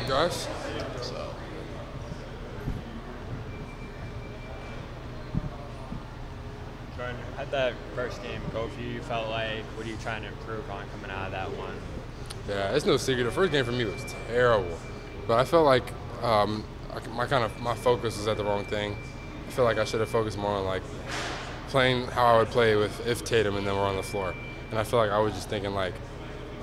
up, guys? So. Jordan, how'd that first game go for you? You felt like, what are you trying to improve on coming out of that one? Yeah, it's no secret. The first game for me was terrible, but I felt like my focus was at the wrong thing. I feel like I should have focused more on like playing how I would play if Tatum and them were on the floor. And I feel like I was just thinking like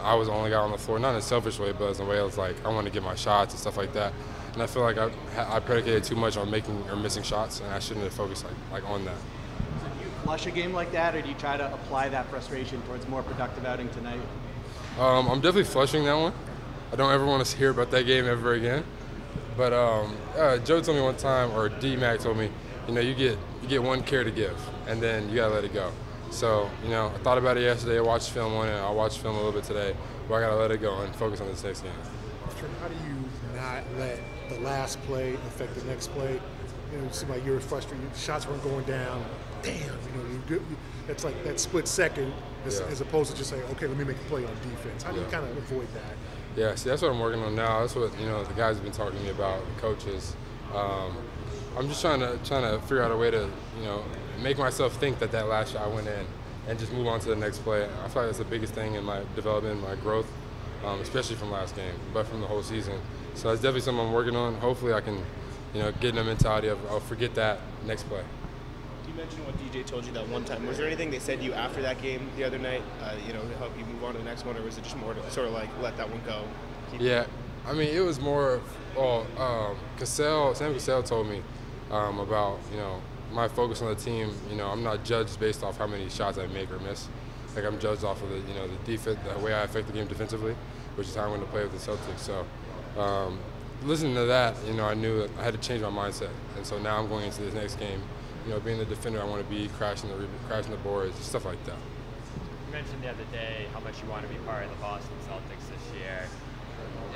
I was the only guy on the floor, not in a selfish way, but as a way I was like I want to get my shots and stuff like that. And I feel like I predicated too much on making or missing shots, and I shouldn't have focused like on that. So do you flush a game like that, or do you try to apply that frustration towards a more productive outing tonight? I'm definitely flushing that one. I don't ever want to hear about that game ever again. But Joe told me one time, or D-Mac told me, you get one care to give, and then you gotta let it go. So, I thought about it yesterday. I watched film on it. I'll watch film a little bit today. But I gotta let it go and focus on this next game. How do you not let the last play affect the next play? It seemed like you were frustrated. Shots weren't going down. Damn, that's like that split second as opposed to just saying, okay, let me make a play on defense. How do you kind of avoid that? Yeah, see, that's what I'm working on now. That's what the guys have been talking to me about, the coaches. I'm just trying to figure out a way to make myself think that last shot went in and just move on to the next play. I feel like that's the biggest thing in my development, my growth, especially from last game, but from the whole season. So that's definitely something I'm working on. Hopefully I can get in the mentality of I'll forget that next play. You mentioned what DJ told you that one time. Was there anything they said to you after that game the other night, to help you move on to the next one, or was it just more to sort of like let that one go? Yeah, I mean, it was more, Sam Cassell told me about, my focus on the team. I'm not judged based off how many shots I make or miss. Like I'm judged off of the defense, the way I affect the game defensively, which is how I'm going to play with the Celtics. So listening to that, I knew that I had to change my mindset. And so now I'm going into this next game, being the defender I want to be, crashing the boards, stuff like that. You mentioned the other day how much you want to be part of the Boston Celtics this year.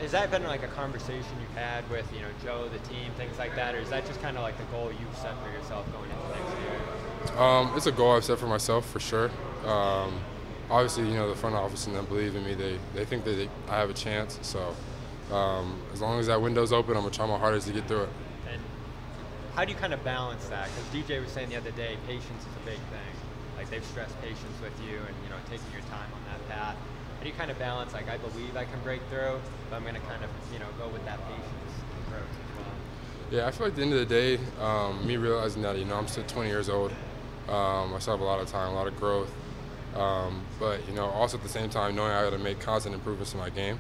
Has that been like a conversation you've had with, Joe, the team, things like that, or is that just kind of like the goal you've set for yourself going into next year? It's a goal I've set for myself for sure. Obviously, the front office and them believe in me. They think that I have a chance. So as long as that window's open, I'm gonna try my hardest to get through it. And how do you kind of balance that? Because DJ was saying the other day, patience is a big thing. Like they've stressed patience with you and taking your time on that path. How do you kind of balance, like, I believe I can break through, but I'm going to kind of, go with that patience approach as well? Yeah, I feel like at the end of the day, me realizing that, I'm still 20 years old. I still have a lot of time, a lot of growth. But, also at the same time, knowing I got to make constant improvements in my game.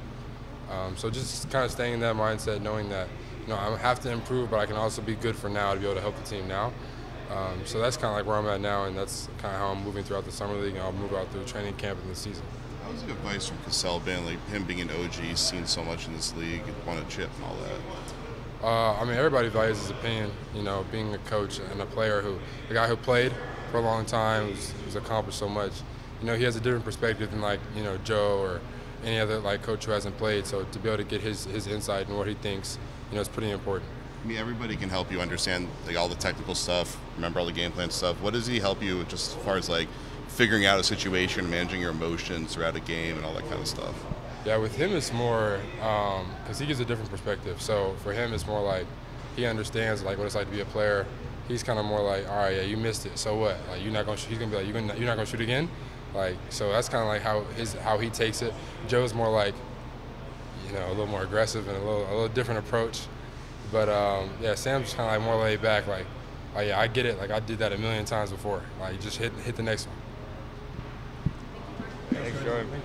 So just kind of staying in that mindset, knowing that, I have to improve, but I can also be good for now to be able to help the team now. So that's kind of like where I'm at now, and that's kind of how I'm moving throughout the summer league, and I'll move out through training camp in the season. How was the advice from Cassell been, like him being an OG, he's seen so much in this league, won a chip and all that? I mean, everybody values his opinion. Being a coach and a player a guy who played for a long time, who's accomplished so much. He has a different perspective than like Joe or any other coach who hasn't played. So to be able to get his insight and what he thinks, is pretty important. I mean, everybody can help you understand all the technical stuff, remember all the game plan stuff. What does he help you just as far as figuring out a situation, managing your emotions throughout a game and all that kind of stuff? Yeah, with him it's more because he gives a different perspective. So for him it's more like he understands what it's like to be a player. He's kind of more like, all right, yeah, you missed it, so what? You're not gonna. He's gonna be like, you're not gonna shoot again. So that's kind of like how he takes it. Joe's more like, a little more aggressive and a little different approach. But yeah, Sam's kind of more laid back. Oh yeah, I get it. I did that a million times before. Just hit the next one. Thanks, Jordan.